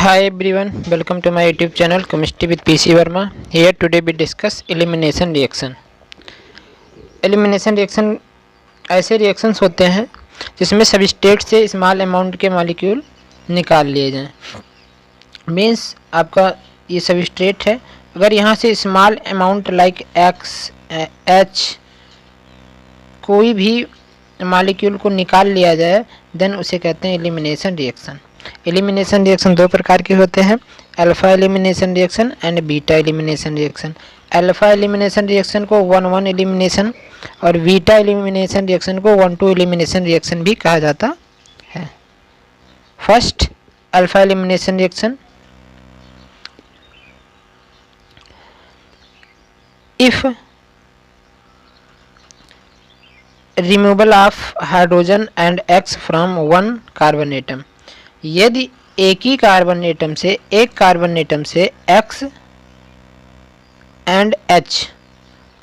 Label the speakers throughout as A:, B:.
A: Hi everyone, welcome to my YouTube channel Chemistry with PC Verma. Here today we discuss elimination reaction. Elimination reaction ऐसे reactions होते हैं जिसमें substrate से small amount के molecule निकाल लिए जाएं. मीन्स आपका ये सबस्ट्रेट है, अगर यहाँ से small amount like x H कोई भी मॉलिक्यूल को निकाल लिया जाए देन उसे कहते हैं एलिमिनेशन रिएक्शन. एलिमिनेशन रिएक्शन दो प्रकार के होते हैं, alpha elimination reaction and beta elimination reaction. Alpha elimination reaction को 1-1 एलिमिनेशन और बीटा एलिमिनेशन रिएक्शन को 1-2 एलिमिनेशन रिएक्शन भी कहा जाता है. First alpha elimination reaction. If removal of hydrogen and x from one carbon atom, यदि एक ही कार्बन एटम से x and H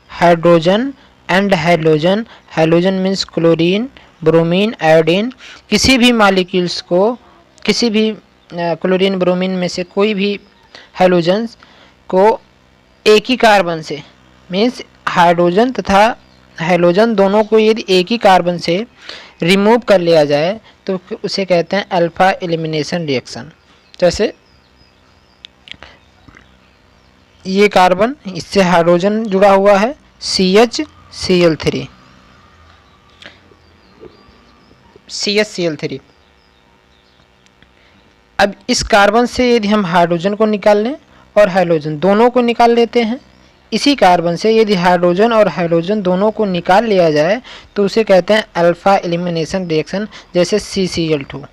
A: hydrogen and halogen means chlorine bromine iodine, किसी भी मॉलिक्यूल्स को किसी भी क्लोरीन ब्रोमीन में से कोई भी हैलोजन को एक ही कार्बन से मीन्स हाइड्रोजन तथा हैलोजन दोनों को यदि एक ही कार्बन से रिमूव कर लिया जाए तो उसे कहते हैं अल्फा एलिमिनेशन रिएक्शन. जैसे ये कार्बन, इससे हाइड्रोजन जुड़ा हुआ है CHCl3. अब इस कार्बन से यदि हम हाइड्रोजन को निकाल लें और हैलोजन दोनों को निकाल लेते हैं, इसी कार्बन से यदि हाइड्रोजन और हैलोजन दोनों को निकाल लिया जाए तो उसे कहते हैं अल्फा एलिमिनेशन रिएक्शन. जैसे CCl2.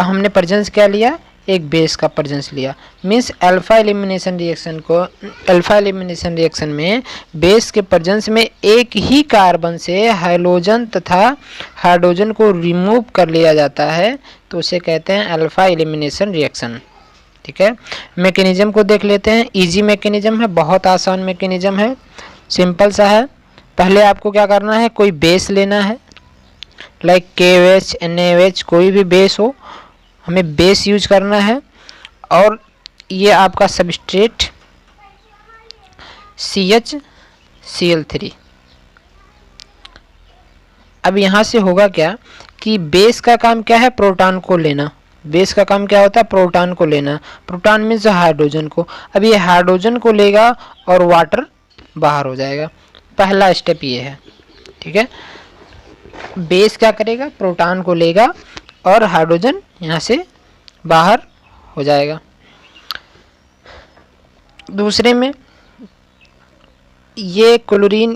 A: हमने प्रेजेंस क्या लिया, एक बेस का प्रेजेंस लिया. मीन्स अल्फा एलिमिनेशन रिएक्शन में बेस के प्रेजेंस में एक ही कार्बन से हैलोजन तथा हाइड्रोजन को रिमूव कर लिया जाता है तो उसे कहते हैं अल्फा एलिमिनेशन रिएक्शन. ठीक है, मैकेनिज्म को देख लेते हैं. इजी मैकेनिज्म है, बहुत आसान मैकेनिज्म है, सिंपल सा है. पहले आपको क्या करना है, कोई बेस लेना है लाइक KOH NaOH, कोई भी बेस हो, हमें बेस यूज करना है. और ये आपका सबस्ट्रेट CHCl3. अब यहाँ से होगा क्या कि बेस का काम क्या है, प्रोटॉन को लेना. बेस का काम क्या होता है, प्रोटॉन को लेना. प्रोटॉन मीन्स हाइड्रोजन को. अब ये हाइड्रोजन को लेगा और वाटर बाहर हो जाएगा. पहला स्टेप ये है. ठीक है, बेस क्या करेगा, प्रोटॉन को लेगा और हाइड्रोजन यहाँ से बाहर हो जाएगा. दूसरे में ये क्लोरीन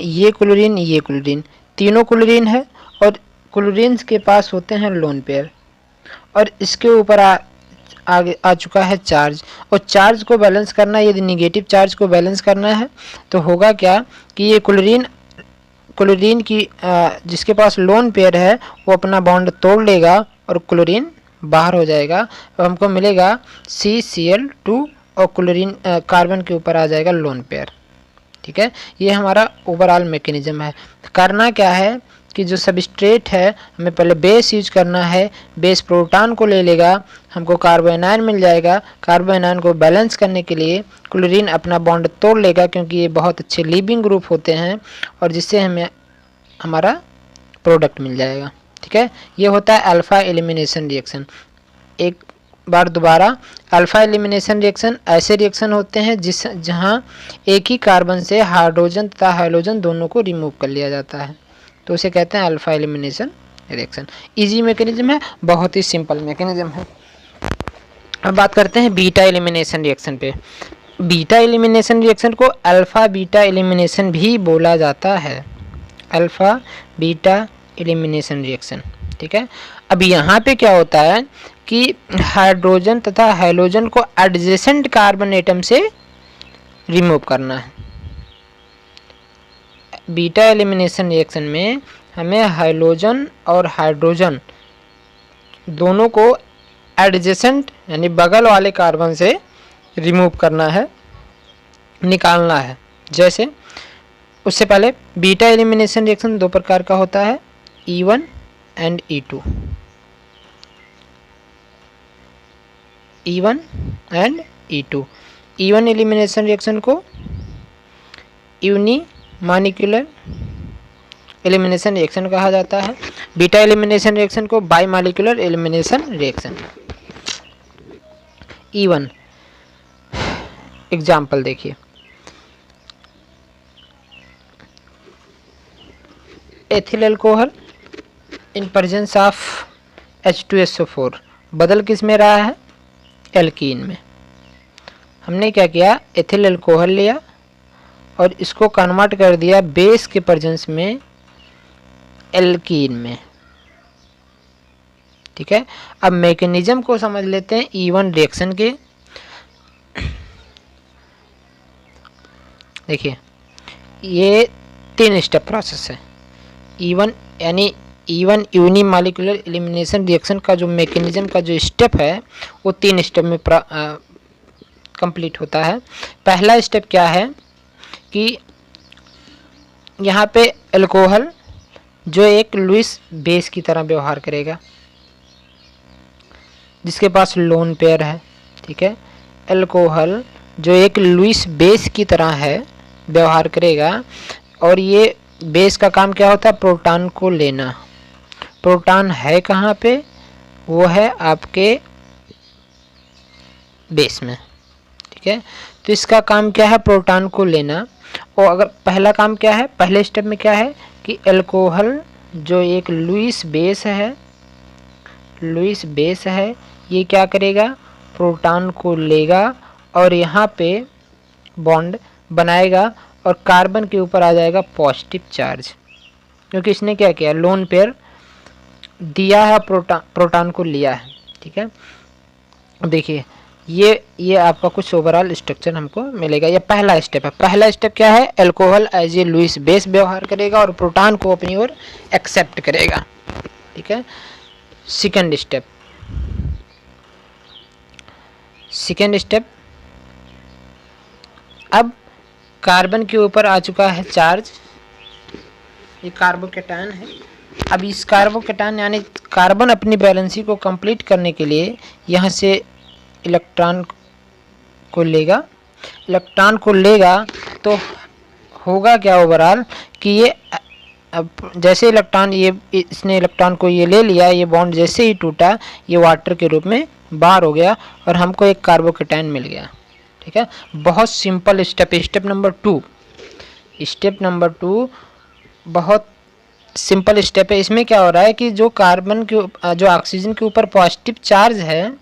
A: तीनों क्लोरीन है और क्लोरीन के पास होते हैं लोन पेयर और इसके ऊपर आ चुका है चार्ज. और चार्ज को बैलेंस करना, यदि निगेटिव चार्ज को बैलेंस करना है तो होगा क्या कि ये क्लोरीन की जिसके पास लोन पेयर है वो अपना बॉन्ड तोड़ लेगा और क्लोरीन बाहर हो जाएगा. तो हमको मिलेगा CCl2 और क्लोरीन कार्बन के ऊपर आ जाएगा लोन पेयर. ठीक है, ये हमारा ओवरऑल मैकेनिज्म है. करना क्या है कि जो सबस्ट्रेट है हमें पहले बेस यूज करना है. बेस प्रोटॉन को ले लेगा, हमको कार्बोनाइन मिल जाएगा. कार्बोनाइन को बैलेंस करने के लिए क्लोरीन अपना बॉन्ड तोड़ लेगा क्योंकि ये बहुत अच्छे लीविंग ग्रुप होते हैं और जिससे हमें हमारा प्रोडक्ट मिल जाएगा. ठीक है, ये होता है अल्फा एलिमिनेशन रिएक्शन. एक बार दोबारा, अल्फा एलिमिनेशन रिएक्शन ऐसे रिएक्शन होते हैं जहाँ एक ही कार्बन से हाइड्रोजन तथा हैलोजन दोनों को रिमूव कर लिया जाता है तो उसे कहते हैं alpha elimination reaction. Easy mechanism है, बहुत ही सिंपल मैकेनिज्म है. अब बात करते हैं बीटा एलिमिनेशन रिएक्शन पे. बीटा एलिमिनेशन रिएक्शन को अल्फा बीटा एलिमिनेशन भी बोला जाता है. Alpha beta elimination reaction. ठीक है, अब यहाँ पे क्या होता है कि हाइड्रोजन तथा हैलोजन को एडजेसेंट कार्बन एटम से रिमूव करना है. बीटा एलिमिनेशन रिएक्शन में हमें हैलोजन और हाइड्रोजन दोनों को एडजेसेंट यानी बगल वाले कार्बन से रिमूव करना है, निकालना है. जैसे उससे पहले बीटा एलिमिनेशन रिएक्शन दो प्रकार का होता है, E1 and E2. E1 and E2। E1 elimination reaction को यूनिमॉलिक्यूलर एलिमिनेशन रिएक्शन कहा जाता है। बीटा एलिमिनेशन रिएक्शन को बाईमॉलिक्यूलर एलिमिनेशन रिएक्शन। E1 एग्जाम्पल देखिए, ethyl alcohol in presence of H2SO4 बदल किस में रहा है? एल्कीन में। हमने क्या किया, एथिल अल्कोहल लिया और इसको कन्वर्ट कर दिया बेस के प्रेजेंस में एल्कीन में। ठीक है, अब मैकेनिज्म को समझ लेते हैं E1 रिएक्शन के। देखिए ये 3 स्टेप प्रोसेस है। E1 यानी E1 यूनिमॉलिक्यूलर एलिमिनेशन रिएक्शन का जो मैकेनिज्म का जो स्टेप है वो 3 स्टेप में कंप्लीट होता है। पहला स्टेप क्या है कि यहाँ पे अल्कोहल जो एक लुईस बेस की तरह व्यवहार करेगा, जिसके पास लोन पेयर है। ठीक है, अल्कोहल जो एक लुईस बेस की तरह है व्यवहार करेगा, और ये बेस का काम क्या होता है? प्रोटॉन को लेना। प्रोटॉन है कहाँ पे? वो है आपके बेस में। ठीक है, तो इसका काम क्या है? प्रोटॉन को लेना। और अगर पहला काम क्या है, पहले स्टेप में क्या है कि अल्कोहल जो एक लुईस बेस है, ये क्या करेगा? प्रोटॉन को लेगा और यहाँ पे बॉन्ड बनाएगा और कार्बन के ऊपर आ जाएगा पॉजिटिव चार्ज, क्योंकि इसने क्या किया? लोन पेयर दिया है, प्रोटॉन को लिया है। ठीक है, देखिए ये आपका कुछ ओवरऑल स्ट्रक्चर हमको मिलेगा। ये पहला स्टेप है। पहला स्टेप क्या है? Alcohol as a Lewis base व्यवहार करेगा और प्रोटॉन को अपनी ओर एक्सेप्ट करेगा। ठीक है, सेकंड स्टेप, अब कार्बन के ऊपर आ चुका है चार्ज, ये कार्बोकेटायन है। अब इस कार्बोकेटायन यानी कार्बन अपनी बैलेंसी को कंप्लीट करने के लिए यहाँ से इलेक्ट्रॉन को लेगा, तो होगा क्या ओवरऑल कि ये अब जैसे इलेक्ट्रॉन इसने इलेक्ट्रॉन को ये ले लिया, ये बॉन्ड जैसे ही टूटा ये वाटर के रूप में बाहर हो गया और हमको एक कार्बोकेटायन मिल गया। ठीक है, बहुत सिंपल स्टेप। स्टेप नंबर 2 बहुत सिंपल स्टेप है। इसमें क्या हो रहा है कि जो ऑक्सीजन के ऊपर पॉजिटिव चार्ज है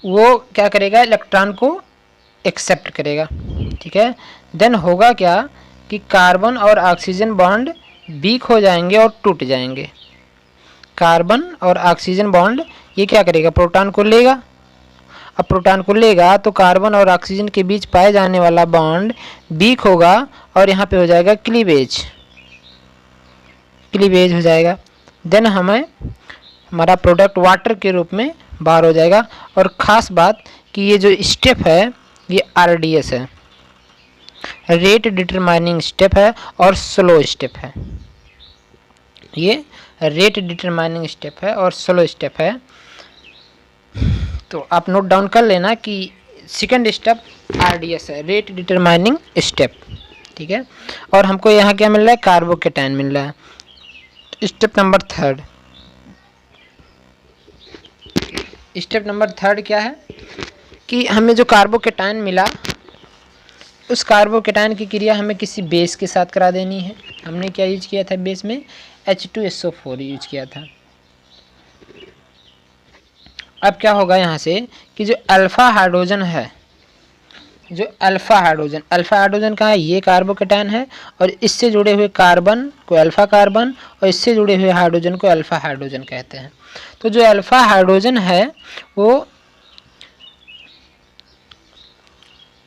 A: वो क्या करेगा? इलेक्ट्रॉन को एक्सेप्ट करेगा। ठीक है, देन होगा क्या कि कार्बन और ऑक्सीजन बॉन्ड वीक हो जाएंगे और टूट जाएंगे। कार्बन और ऑक्सीजन बॉन्ड ये क्या करेगा? प्रोटॉन को लेगा। अब प्रोटॉन को लेगा तो कार्बन और ऑक्सीजन के बीच पाए जाने वाला बॉन्ड वीक होगा और यहाँ पे हो जाएगा क्लीवेज हो जाएगा। देन हमारा प्रोडक्ट वाटर के रूप में बाहर हो जाएगा। और ख़ास बात कि ये जो स्टेप है ये RDS है, रेट डिटरमाइनिंग स्टेप है और स्लो स्टेप है। ये रेट डिटरमाइनिंग स्टेप है और स्लो स्टेप है। तो आप नोट डाउन कर लेना कि सेकंड स्टेप RDS है, रेट डिटरमाइनिंग स्टेप। ठीक है, और हमको यहाँ क्या मिल रहा है? कार्बोकेटायन मिल रहा है। स्टेप नंबर थर्ड क्या है कि हमें जो कार्बोकेटायन मिला उस कार्बोकेटायन की क्रिया हमें किसी बेस के साथ करा देनी है। हमने क्या यूज किया था? बेस में H2SO4 यूज किया था। अब क्या होगा यहाँ से कि जो अल्फा हाइड्रोजन कहाँ है? ये कार्बोकेटायन है और इससे जुड़े हुए कार्बन को अल्फा कार्बन और इससे जुड़े हुए हाइड्रोजन को अल्फा हाइड्रोजन कहते हैं। तो जो अल्फा हाइड्रोजन है वो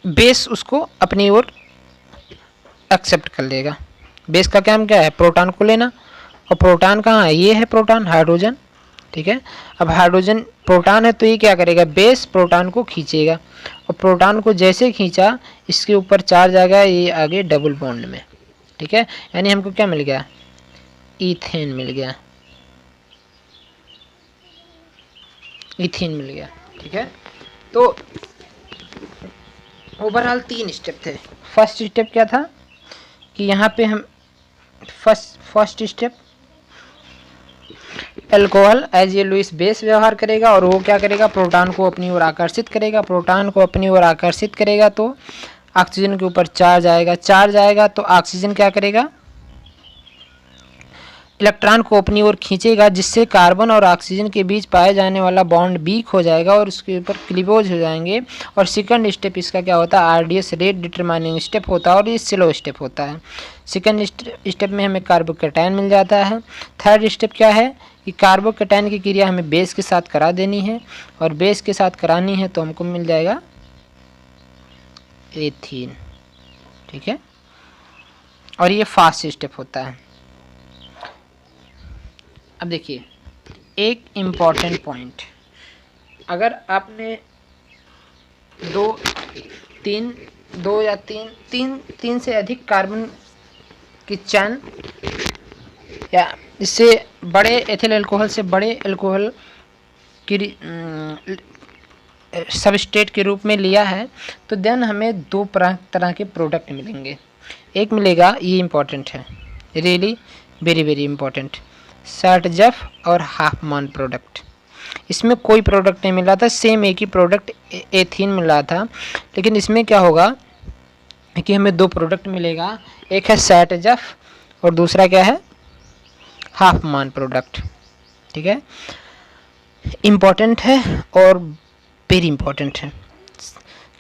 A: बेस उसको अपनी ओर एक्सेप्ट कर लेगा। बेस का काम क्या है? प्रोटॉन को लेना। और प्रोटॉन कहाँ है? ये है प्रोटॉन, हाइड्रोजन। ठीक है, अब हाइड्रोजन प्रोटॉन है तो ये क्या करेगा? बेस प्रोटॉन को खींचेगा और प्रोटॉन को जैसे खींचा इसके ऊपर चार्ज आ गया, ये आगे डबल बॉन्ड में। ठीक है, यानी हमको क्या मिल गया? ईथेन मिल गया। इथीन मिल गया। ठीक है, तो ओवरऑल 3 स्टेप थे। फर्स्ट स्टेप क्या था कि यहाँ पे हम first step alcohol as a Lewis base व्यवहार करेगा और वो क्या करेगा, प्रोटॉन को अपनी ओर आकर्षित करेगा। प्रोटॉन को अपनी ओर आकर्षित करेगा तो ऑक्सीजन के ऊपर चार्ज आएगा, चार्ज आएगा तो ऑक्सीजन क्या करेगा, इलेक्ट्रॉन को अपनी ओर खींचेगा, जिससे कार्बन और ऑक्सीजन के बीच पाए जाने वाला बॉन्ड वीक हो जाएगा और उसके ऊपर क्लीवेज हो जाएंगे। और सेकंड स्टेप इसका क्या होता है, आरडीएस रेट डिटरमाइनिंग स्टेप होता है और ये स्लो स्टेप होता है। सेकंड स्टेप में हमें कार्बोकैटायन मिल जाता है। थर्ड स्टेप क्या है कि कार्बोकैटायन की क्रिया हमें बेस के साथ करा देनी है और बेस के साथ करानी है तो हमको मिल जाएगा एथीन। ठीक है, और ये फास्ट स्टेप होता है। अब देखिए एक इम्पॉर्टेंट पॉइंट, अगर आपने तीन से अधिक कार्बन की चैन या इससे बड़े एथिल अल्कोहल से बड़े अल्कोहल की सबस्ट्रेट के रूप में लिया है तो देन हमें दो तरह के प्रोडक्ट मिलेंगे। एक मिलेगा, ये इम्पॉर्टेंट है, रियली वेरी वेरी इम्पॉर्टेंट, सैटजफ और हाफमान प्रोडक्ट। इसमें कोई प्रोडक्ट नहीं मिला था, सेम एक ही प्रोडक्ट एथीन मिला था, लेकिन इसमें क्या होगा कि हमें दो प्रोडक्ट मिलेगा, एक है सैटजफ और दूसरा क्या है, हाफमान प्रोडक्ट। ठीक है, इम्पॉर्टेंट है और वेरी इम्पॉर्टेंट है,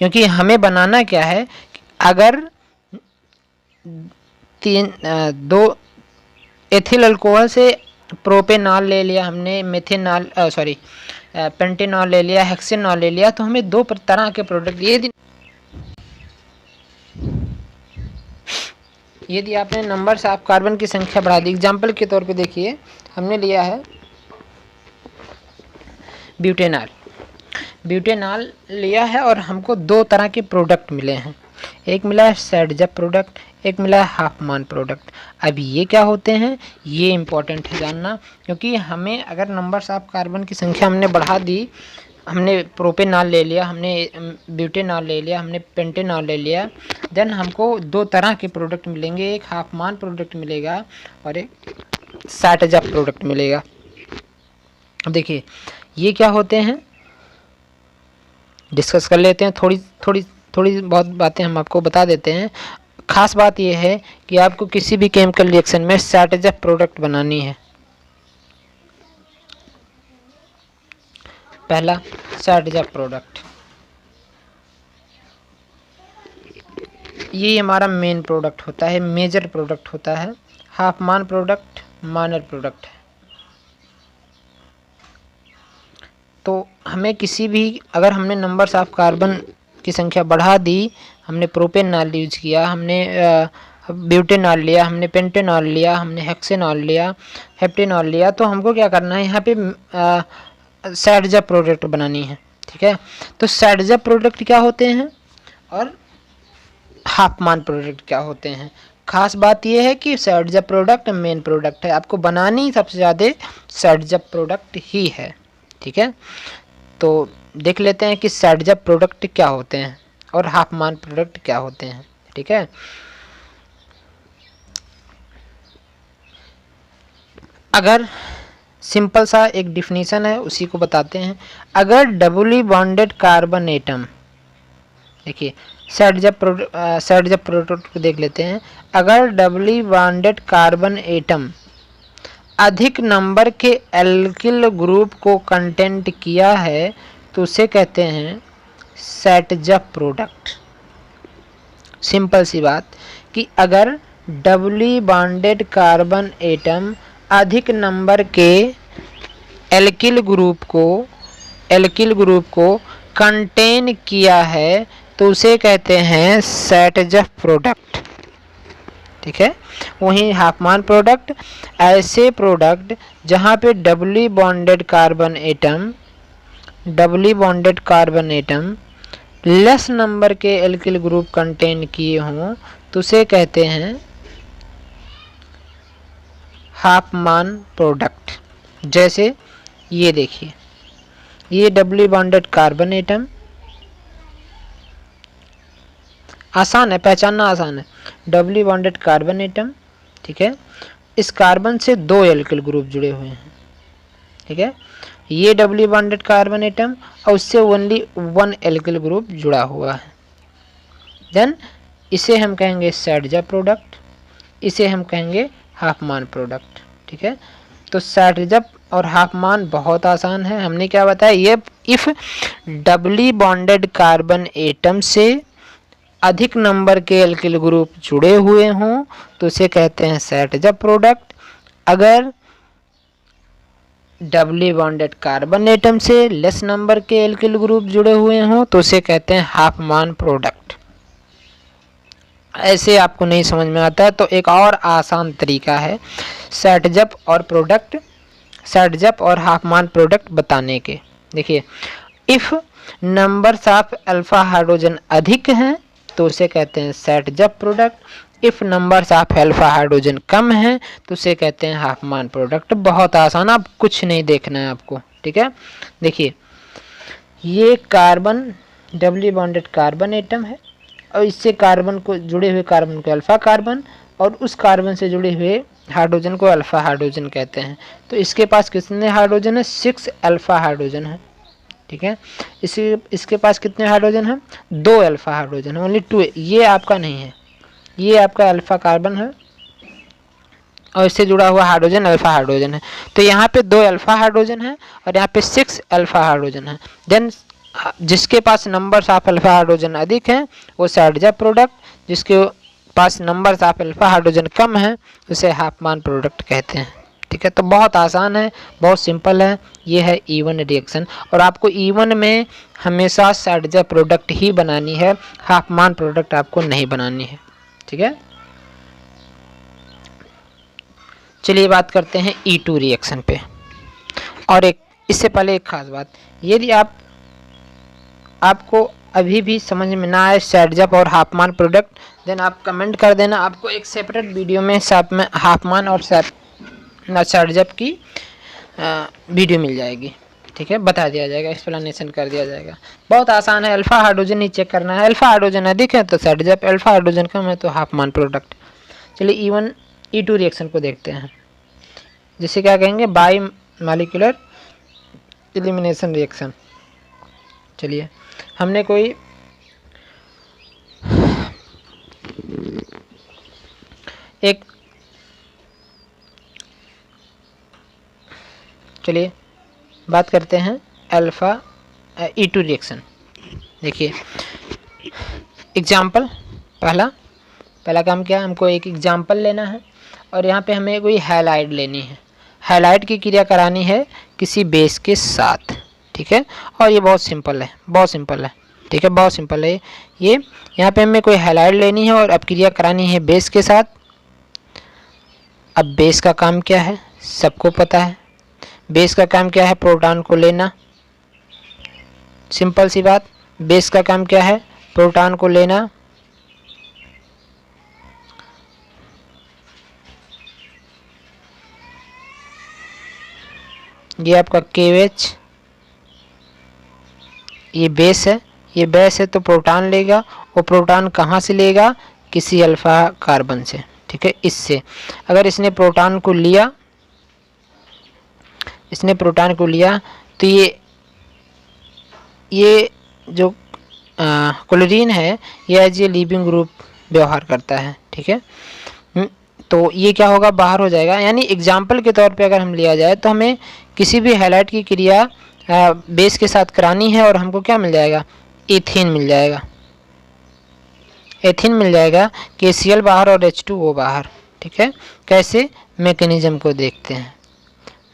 A: क्योंकि हमें बनाना क्या है, अगर दो एथिल अल्कोहल से प्रोपेनॉल ले लिया हमने, मेथेनॉल पेंटेनॉल ले लिया, हेक्सेनॉल ले लिया, तो हमें दो तरह के प्रोडक्ट, यदि आपने नंबर्स ऑफ कार्बन की संख्या बढ़ा दी, एग्जाम्पल के तौर पे देखिए हमने लिया है ब्यूटेनॉल लिया है और हमको दो तरह के प्रोडक्ट मिले हैं, एक मिला है सैटजफ प्रोडक्ट, एक मिला है हाफमान प्रोडक्ट। अब ये क्या होते हैं, ये इम्पोर्टेंट है जानना, क्योंकि हमें अगर नंबर्स ऑफ कार्बन की संख्या हमने बढ़ा दी, हमने प्रोपेनॉल ले लिया, हमने ब्यूटेनॉल ले लिया, हमने पेंटेनॉल ले लिया, देन हमको दो तरह के प्रोडक्ट मिलेंगे, एक हाफमान प्रोडक्ट मिलेगा और एक सैटजफ प्रोडक्ट मिलेगा। अब देखिए ये क्या होते हैं, डिस्कस कर लेते हैं, थोड़ी बहुत बातें हम आपको बता देते हैं। खास बात यह है कि आपको किसी भी केमिकल रिएक्शन में सैटजफ प्रोडक्ट बनानी है। पहला सैटजफ प्रोडक्ट, ये हमारा मेन प्रोडक्ट होता है, मेजर प्रोडक्ट होता है। हाफमान प्रोडक्ट माइनर प्रोडक्ट है। तो हमें किसी भी, अगर हमने नंबर्स ऑफ कार्बन की संख्या बढ़ा दी, हमने प्रोपेनॉल यूज किया, हमने ब्यूटेनॉल लिया, हमने पेंटेनॉल लिया, हमने हेक्सेनॉल लिया, हेप्टेनॉल लिया, तो हमको क्या करना है, यहाँ पे सैटजफ प्रोडक्ट बनानी है। ठीक है, तो सैटजफ प्रोडक्ट क्या होते हैं और हाफमान प्रोडक्ट क्या होते हैं। खास बात यह है कि सैटजफ प्रोडक्ट मेन प्रोडक्ट है, आपको बनानी सबसे ज़्यादा सैटजफ प्रोडक्ट ही है। ठीक है, तो देख लेते हैं कि सैटजफ प्रोडक्ट क्या होते हैं और हाफमान प्रोडक्ट क्या होते हैं। ठीक है, अगर सिंपल सा एक डिफिनीशन है उसी को बताते हैं। अगर डबली बॉन्डेड कार्बन एटम, देखिए सैटजफ प्रोडक्ट को देख लेते हैं। अगर डबली बॉन्डेड कार्बन एटम अधिक नंबर के एल्किल ग्रुप को कंटेंट किया है तो उसे कहते हैं सैटजफ प्रोडक्ट। सिंपल सी बात कि अगर डबली बॉन्डेड कार्बन एटम अधिक नंबर के एल्किल ग्रुप को कंटेन किया है तो उसे कहते हैं सैटजफ प्रोडक्ट। ठीक है, वहीं हाफमान प्रोडक्ट, ऐसे प्रोडक्ट जहाँ पे doubly bonded carbon atom less number के एल्किल ग्रुप कंटेन किए हों तो उसे कहते हैं हाफमान प्रोडक्ट। जैसे ये देखिए, ये डबली बॉन्डेड कार्बन एटम, आसान है, पहचानना आसान है, डबली बॉन्डेड कार्बन एटम, ठीक है। इस कार्बन से 2 एल्किल ग्रुप जुड़े हुए हैं, ठीक है। ये डबली बॉन्डेड कार्बन एटम और उससे ओनली 1 एल्किल ग्रुप जुड़ा हुआ है। देन इसे हम कहेंगे सैडजा प्रोडक्ट, इसे हम कहेंगे हाफमान प्रोडक्ट, ठीक है। तो सैडजप और हाफमान बहुत आसान है। हमने क्या बताया, ये if doubly bonded carbon atom से अधिक नंबर के एल्किल ग्रुप जुड़े हुए हों तो उसे कहते हैं सैडजप प्रोडक्ट। अगर डबली बॉन्डेड कार्बन एटम से लेस नंबर के एल्किल ग्रुप जुड़े हुए हों तो उसे कहते हैं हाफमान प्रोडक्ट। ऐसे आपको नहीं समझ में आता है तो एक और आसान तरीका है सैडजप और प्रोडक्ट, सैडजप और हाफमान प्रोडक्ट बताने के। देखिए, if numbers of alpha hydrogen अधिक हैं तो उसे कहते हैं Saytzeff product. If numbers of alpha hydrogen कम हैं तो उसे कहते हैं हाफमान प्रोडक्ट। बहुत आसान, आप कुछ नहीं देखना है आपको, ठीक है। देखिए, ये carbon doubly bonded carbon atom है और इससे कार्बन को जुड़े हुए कार्बन को अल्फा कार्बन और उस कार्बन से जुड़े हुए हाइड्रोजन को अल्फा हाइड्रोजन कहते हैं। तो इसके पास कितने हाइड्रोजन है, 6 अल्फा हाइड्रोजन है, ठीक है। इसके पास कितने हाइड्रोजन है, 2 अल्फा हाइड्रोजन है, ओनली 2। ये आपका नहीं है, ये आपका अल्फा कार्बन है और इससे जुड़ा हुआ हाइड्रोजन अल्फा हाइड्रोजन है। तो यहाँ पे 2 अल्फा हाइड्रोजन है और यहाँ पे 6 अल्फा हाइड्रोजन है। देन जिसके पास नंबर्स ऑफ अल्फा हाइड्रोजन अधिक हैं वो सैडजप प्रोडक्ट, जिसके पास नंबर्स ऑफ अल्फा हाइड्रोजन कम है उसे हाफमान प्रोडक्ट कहते हैं, ठीक है। तो बहुत आसान है, बहुत सिंपल है। ये है E1 रिएक्शन और आपको E1 में हमेशा सैडजप प्रोडक्ट ही बनानी है, हाफमान प्रोडक्ट आपको नहीं बनानी है, ठीक है। चलिए बात करते हैं E2 रिएक्शन पे। और एक इससे पहले एक खास बात, यदि आपको अभी भी समझ में ना आए सैडजप और हाफमान प्रोडक्ट, देन आप कमेंट कर देना, आपको एक सेपरेट वीडियो में साथ में हाफमान और सैडजप की वीडियो मिल जाएगी, ठीक है। बता दिया जाएगा, एक्सप्लेनेशन कर दिया जाएगा। बहुत आसान है, अल्फा हाइड्रोजन ही चेक करना है। अल्फा हाइड्रोजन अधिक है तो सैडजप, अल्फा हाइड्रोजन कम है तो हाफमान प्रोडक्ट। चलिए E1 E2 रिएक्शन को देखते हैं, जिसे क्या कहेंगे, बाई मॉलिक्यूलर एलिमिनेशन रिएक्शन। चलिए, हमने कोई एक चलिए बात करते हैं अल्फा E2 रिएक्शन। देखिए एग्जाम्पल, पहला काम क्या है, हमको एक एग्जाम्पल लेना है और यहाँ पे हमें कोई हैलाइड लेनी है। हैलाइड की क्रिया करानी है किसी बेस के साथ, ठीक है। और ये बहुत सिंपल है, बहुत सिंपल है, ठीक है, बहुत सिंपल है। ये यहाँ पे हमें कोई हैलाइड लेनी है और अब क्रिया करानी है बेस के साथ। अब बेस का काम क्या है, सबको पता है। बेस का काम क्या है, प्रोटॉन को लेना। सिंपल सी बात, बेस का काम क्या है, प्रोटॉन को लेना। ये आपका KOH, ये बेस है, ये बेस है तो प्रोटॉन लेगा। वो प्रोटॉन कहाँ से लेगा, किसी अल्फा कार्बन से, ठीक है। इससे अगर इसने प्रोटॉन को लिया, तो ये जो क्लोरीन है ये एज ए लीविंग ग्रुप व्यवहार करता है, ठीक है। तो ये क्या होगा, बाहर हो जाएगा। यानी एग्जाम्पल के तौर पे अगर हम लिया जाए तो हमें किसी भी हैलाइड की क्रिया बेस के साथ करानी है और हमको क्या मिल जाएगा, एथीन मिल जाएगा। एथीन मिल जाएगा, KCl बाहर और H2O बाहर, ठीक है। कैसे, मैकेनिज्म को देखते हैं,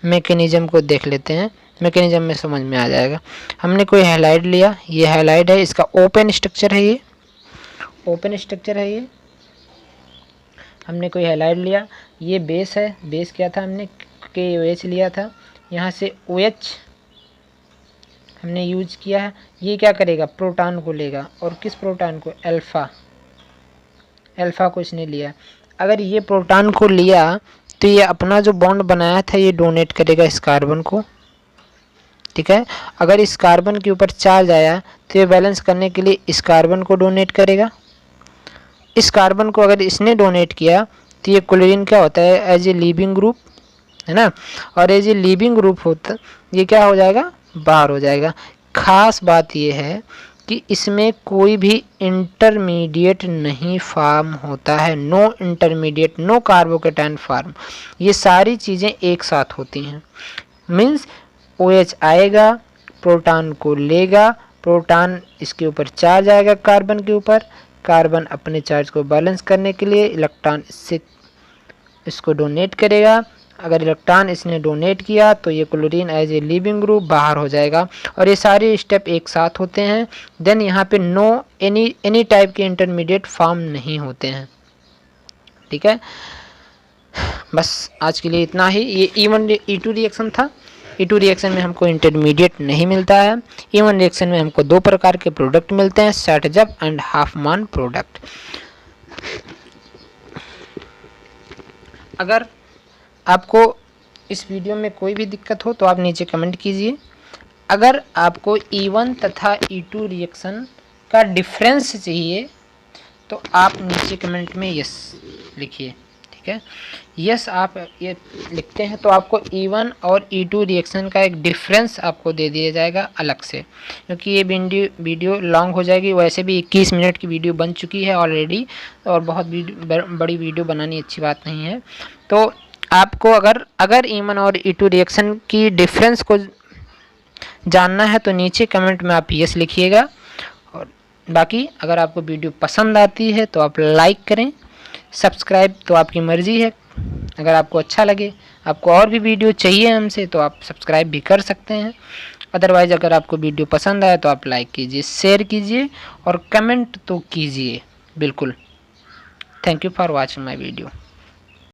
A: मैकेनिज्म को देख लेते हैं, मैकेनिज्म में समझ में आ जाएगा। हमने कोई हैलाइड लिया, ये हैलाइड है, इसका ओपन स्ट्रक्चर है, ये ओपन स्ट्रक्चर है। ये हमने कोई हैलाइड लिया, ये बेस है, बेस क्या था, हमने KOH लिया था, यहाँ से OH हमने यूज किया है। ये क्या करेगा, प्रोटॉन को लेगा और किस प्रोटॉन को, अल्फा को इसने लिया। अगर ये प्रोटॉन को लिया तो ये अपना जो बॉन्ड बनाया था ये डोनेट करेगा इस कार्बन को, ठीक है। अगर इस कार्बन के ऊपर चार्ज आया तो ये बैलेंस करने के लिए इस कार्बन को डोनेट करेगा। इस कार्बन को अगर इसने डोनेट किया तो ये क्लोरीन क्या होता है, एज ए लीविंग ग्रुप, है ना। और एज ए लीविंग ग्रुप होता ये क्या हो जाएगा, बाहर हो जाएगा। खास बात ये है कि इसमें कोई भी इंटरमीडिएट नहीं फॉर्म होता है, no intermediate, no carbocation form. ये सारी चीज़ें एक साथ होती हैं। मीन्स OH आएगा, प्रोटॉन को लेगा, प्रोटॉन इसके ऊपर चार्ज आएगा कार्बन के ऊपर, कार्बन अपने चार्ज को बैलेंस करने के लिए इलेक्ट्रॉन इसको डोनेट करेगा। अगर इलेक्ट्रॉन इसने डोनेट किया तो ये chlorine as a leaving group बाहर हो जाएगा। और ये सारे स्टेप एक साथ होते हैं। देन यहाँ पे नो एनी टाइप के इंटरमीडिएट फॉर्म नहीं होते हैं, ठीक है। बस आज के लिए इतना ही। ये E1 E2 रिएक्शन था। E2 रिएक्शन में हमको इंटरमीडिएट नहीं मिलता है। E1 रिएक्शन में हमको दो प्रकार के प्रोडक्ट मिलते हैं, सैटजब एंड हाफमान प्रोडक्ट। अगर आपको इस वीडियो में कोई भी दिक्कत हो तो आप नीचे कमेंट कीजिए। अगर आपको E1 तथा E2 रिएक्शन का डिफरेंस चाहिए तो आप नीचे कमेंट में यस लिखिए, ठीक है। यस आप ये लिखते हैं तो आपको E1 और E2 रिएक्शन का एक डिफरेंस आपको दे दिया जाएगा अलग से, क्योंकि ये वीडियो लॉन्ग हो जाएगी। वैसे भी 21 मिनट की वीडियो बन चुकी है ऑलरेडी, और बहुत बड़ी वीडियो बनानी अच्छी बात नहीं है। तो आपको अगर E1 और E2 रिएक्शन की डिफरेंस को जानना है तो नीचे कमेंट में आप यस लिखिएगा। और बाकी अगर आपको वीडियो पसंद आती है तो आप लाइक करें, सब्सक्राइब तो आपकी मर्ज़ी है। अगर आपको अच्छा लगे, आपको और भी वीडियो चाहिए हमसे, तो आप सब्सक्राइब भी कर सकते हैं। अदरवाइज़ अगर आपको वीडियो पसंद आए तो आप लाइक कीजिए, शेयर कीजिए और कमेंट तो कीजिए बिल्कुल। Thank you for watching my video.